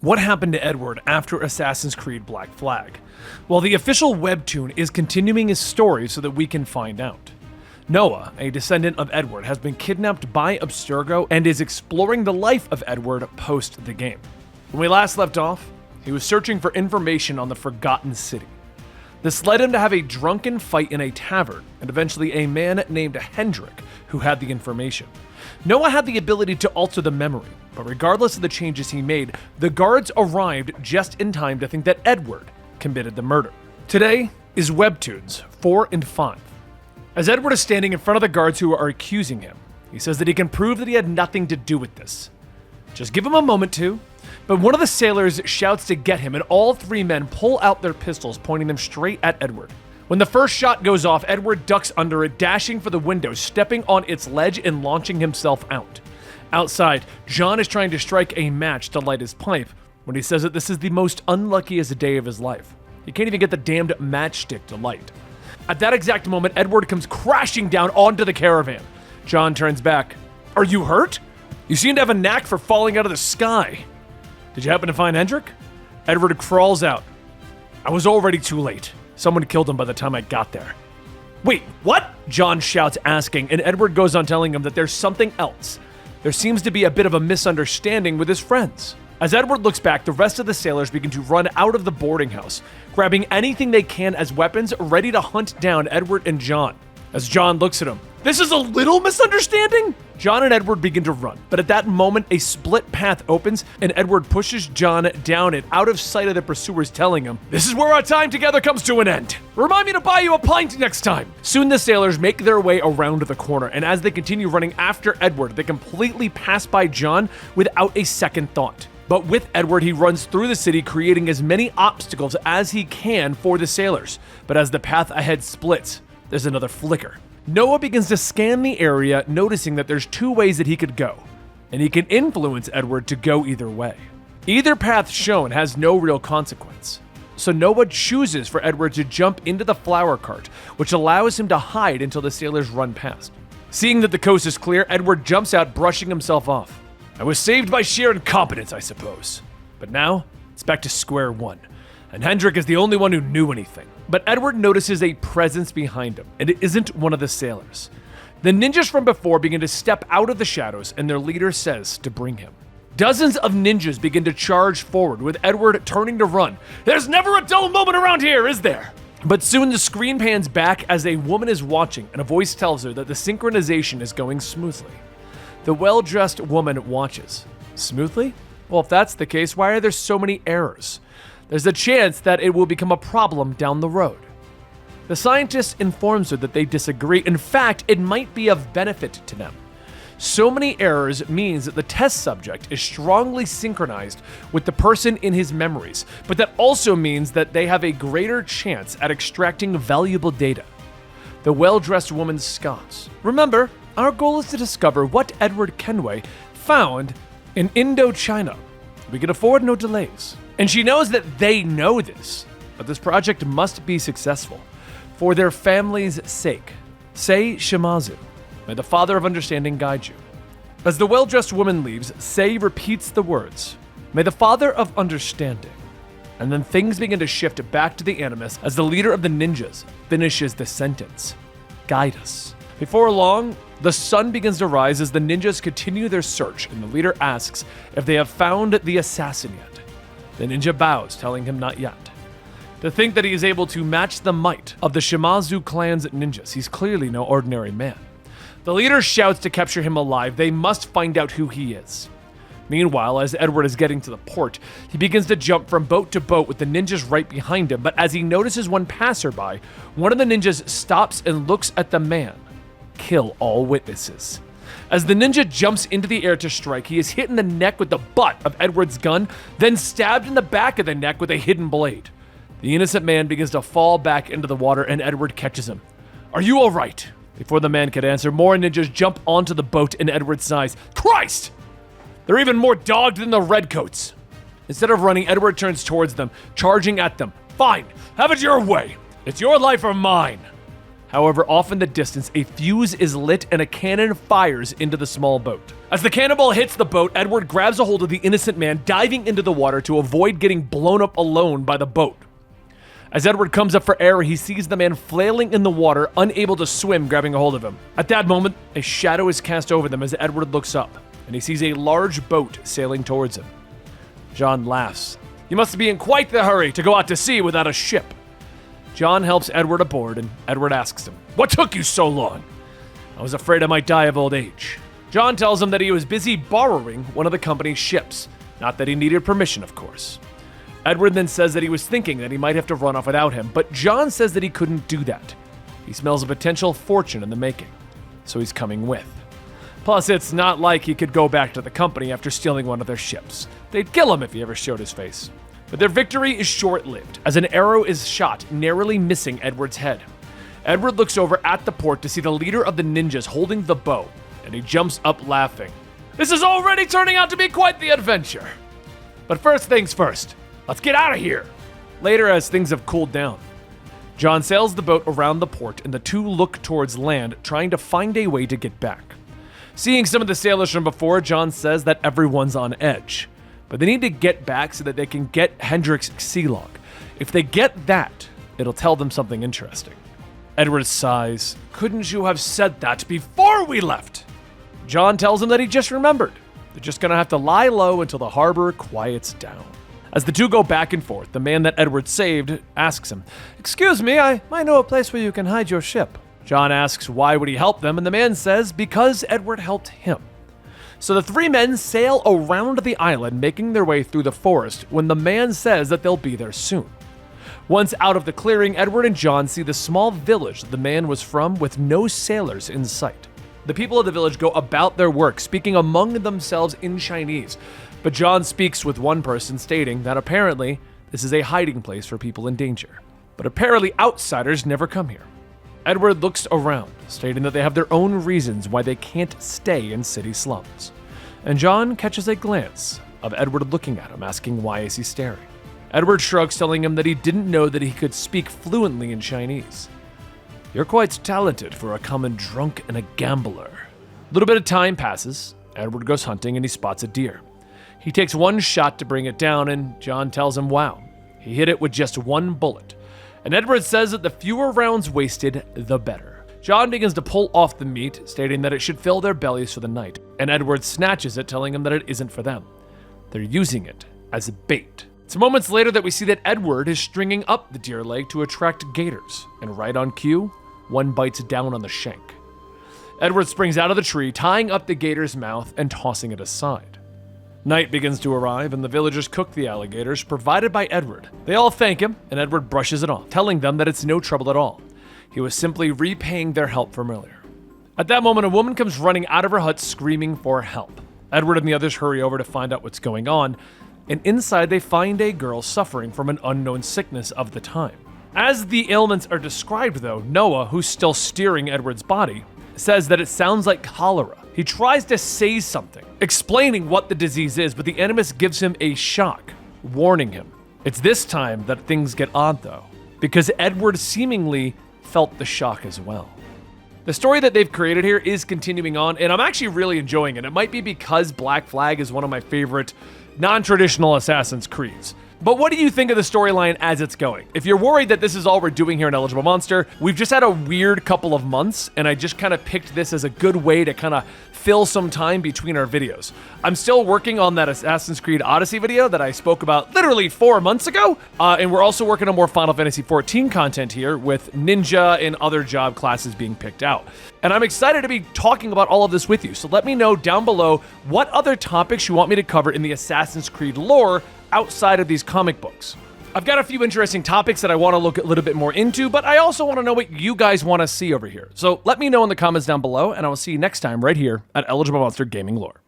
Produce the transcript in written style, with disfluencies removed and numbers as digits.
What happened to Edward after Assassin's Creed Black Flag? Well, the official Webtoon is continuing his story so that we can find out. Noah, a descendant of Edward, has been kidnapped by Abstergo and is exploring the life of Edward post the game. When we last left off, he was searching for information on the Forgotten City. This led him to have a drunken fight in a tavern, and eventually a man named Hendrik who had the information. Noah had the ability to alter the memory, but regardless of the changes he made, the guards arrived just in time to think that Edward committed the murder. Today is Webtoons 4 and 5. As Edward is standing in front of the guards who are accusing him, he says that he can prove that he had nothing to do with this. Just give him a moment to. But one of the sailors shouts to get him, and all three men pull out their pistols, pointing them straight at Edward. When the first shot goes off, Edward ducks under it, dashing for the window, stepping on its ledge and launching himself out. Outside, John is trying to strike a match to light his pipe when he says that this is the most unluckiest day of his life. He can't even get the damned matchstick to light. At that exact moment, Edward comes crashing down onto the caravan. John turns back. "Are you hurt? You seem to have a knack for falling out of the sky. Did you happen to find Hendrik?" Edward crawls out. "I was already too late. Someone killed him by the time I got there." "Wait, what?" John shouts, asking, and Edward goes on telling him that there's something else. There seems to be a bit of a misunderstanding with his friends. As Edward looks back, the rest of the sailors begin to run out of the boarding house, grabbing anything they can as weapons, ready to hunt down Edward and John. As John looks at him, "This is a little misunderstanding?" John and Edward begin to run, but at that moment, a split path opens, and Edward pushes John down it, out of sight of the pursuers, telling him, "This is where our time together comes to an end. Remind me to buy you a pint next time." Soon the sailors make their way around the corner, and as they continue running after Edward, they completely pass by John without a second thought. But with Edward, he runs through the city, creating as many obstacles as he can for the sailors. But as the path ahead splits, there's another flicker. Noah begins to scan the area, noticing that there's two ways that he could go, and he can influence Edward to go either way. Either path shown has no real consequence. So Noah chooses for Edward to jump into the flower cart, which allows him to hide until the sailors run past. Seeing that the coast is clear, Edward jumps out, brushing himself off. "I was saved by sheer incompetence, I suppose. But now, it's back to square one. And Hendrik is the only one who knew anything." But Edward notices a presence behind him, and it isn't one of the sailors. The ninjas from before begin to step out of the shadows, and their leader says to bring him. Dozens of ninjas begin to charge forward, with Edward turning to run. "There's never a dull moment around here, is there?" But soon the screen pans back as a woman is watching, and a voice tells her that the synchronization is going smoothly. The well-dressed woman watches. Smoothly? Well, if that's the case, why are there so many errors? There's a chance that it will become a problem down the road. The scientist informs her that they disagree. In fact, it might be of benefit to them. So many errors means that the test subject is strongly synchronized with the person in his memories, but that also means that they have a greater chance at extracting valuable data. The well-dressed woman scoffs. "Remember, our goal is to discover what Edward Kenway found in Indochina. We can afford no delays." And she knows that they know this, but this project must be successful for their family's sake. Sei Shimazu, may the Father of Understanding guide you. As the well-dressed woman leaves, Sei repeats the words, "May the Father of Understanding." And then things begin to shift back to the Animus as the leader of the ninjas finishes the sentence. "Guide us." Before long, the sun begins to rise as the ninjas continue their search, and the leader asks if they have found the assassin yet. The ninja bows, telling him not yet. To think that he is able to match the might of the Shimazu clan's ninjas, he's clearly no ordinary man. The leader shouts to capture him alive. They must find out who he is. Meanwhile, as Edward is getting to the port, he begins to jump from boat to boat with the ninjas right behind him, but as he notices one passerby, one of the ninjas stops and looks at the man. Kill all witnesses. As the ninja jumps into the air to strike, he is hit in the neck with the butt of Edward's gun, then stabbed in the back of the neck with a hidden blade. The innocent man begins to fall back into the water, and Edward catches him. "Are you all right?" Before the man could answer, more ninjas jump onto the boat, and Edward sighs. "Christ! They're even more dogged than the redcoats." Instead of running, Edward turns towards them, charging at them. "Fine, have it your way. It's your life or mine." However, off in the distance, a fuse is lit and a cannon fires into the small boat. As the cannonball hits the boat, Edward grabs a hold of the innocent man, diving into the water to avoid getting blown up alone by the boat. As Edward comes up for air, he sees the man flailing in the water, unable to swim, grabbing a hold of him. At that moment, a shadow is cast over them as Edward looks up, and he sees a large boat sailing towards him. John laughs. "You must be in quite the hurry to go out to sea without a ship." John helps Edward aboard, and Edward asks him, "What took you so long?" "I was afraid I might die of old age." John tells him that he was busy borrowing one of the company's ships, not that he needed permission, of course. Edward then says that he was thinking that he might have to run off without him, but John says that he couldn't do that. He smells a potential fortune in the making, so he's coming with. Plus, it's not like he could go back to the company after stealing one of their ships. They'd kill him if he ever showed his face. But their victory is short-lived, as an arrow is shot, narrowly missing Edward's head. Edward looks over at the port to see the leader of the ninjas holding the bow, and he jumps up laughing. "This is already turning out to be quite the adventure. But first things first, let's get out of here." Later, as things have cooled down, John sails the boat around the port, and the two look towards land, trying to find a way to get back. Seeing some of the sailors from before, John says that everyone's on edge, but they need to get back so that they can get Hendrik's sea log. If they get that, it'll tell them something interesting. Edward sighs. "Couldn't you have said that before we left?" John tells him that he just remembered. They're just gonna have to lie low until the harbor quiets down. As the two go back and forth, the man that Edward saved asks him, "Excuse me, I might know a place where you can hide your ship." John asks why would he help them, and the man says because Edward helped him. So the three men sail around the island, making their way through the forest when the man says that they'll be there soon. Once out of the clearing, Edward and John see the small village the man was from with no sailors in sight. The people of the village go about their work, speaking among themselves in Chinese, but John speaks with one person stating that apparently this is a hiding place for people in danger. But apparently outsiders never come here. Edward looks around, stating that they have their own reasons why they can't stay in city slums. And John catches a glance of Edward looking at him, asking why is he staring. Edward shrugs, telling him that he didn't know that he could speak fluently in Chinese. "You're quite talented for a common drunk and a gambler." A little bit of time passes. Edward goes hunting and he spots a deer. He takes one shot to bring it down, and John tells him, wow, he hit it with just one bullet. And Edward says that the fewer rounds wasted, the better. John begins to pull off the meat, stating that it should fill their bellies for the night, and Edward snatches it, telling him that it isn't for them. They're using it as a bait. It's moments later that we see that Edward is stringing up the deer leg to attract gators, and right on cue, one bites down on the shank. Edward springs out of the tree, tying up the gator's mouth and tossing it aside. Night begins to arrive, and the villagers cook the alligators provided by Edward. They all thank him, and Edward brushes it off, telling them that it's no trouble at all. He was simply repaying their help from earlier. At that moment, a woman comes running out of her hut screaming for help. Edward and the others hurry over to find out what's going on, and inside they find a girl suffering from an unknown sickness of the time. As the ailments are described, though, Noah, who's still steering Edward's body, says that it sounds like cholera. He tries to say something, explaining what the disease is, but the Animus gives him a shock, warning him. It's this time that things get odd, though, because Edward seemingly felt the shock as well. The story that they've created here is continuing on, and I'm actually really enjoying it. It might be because Black Flag is one of my favorite non-traditional Assassin's Creeds. But what do you think of the storyline as it's going? If you're worried that this is all we're doing here in Eligible Monster, we've just had a weird couple of months, and I just kind of picked this as a good way to kind of fill some time between our videos. I'm still working on that Assassin's Creed Odyssey video that I spoke about literally 4 months ago, and we're also working on more Final Fantasy XIV content here with Ninja and other job classes being picked out. And I'm excited to be talking about all of this with you, so let me know down below what other topics you want me to cover in the Assassin's Creed lore outside of these comic books. I've got a few interesting topics that I want to look a little bit more into, but I also want to know what you guys want to see over here. So let me know in the comments down below, and I will see you next time right here at Eligible Monster Gaming Lore.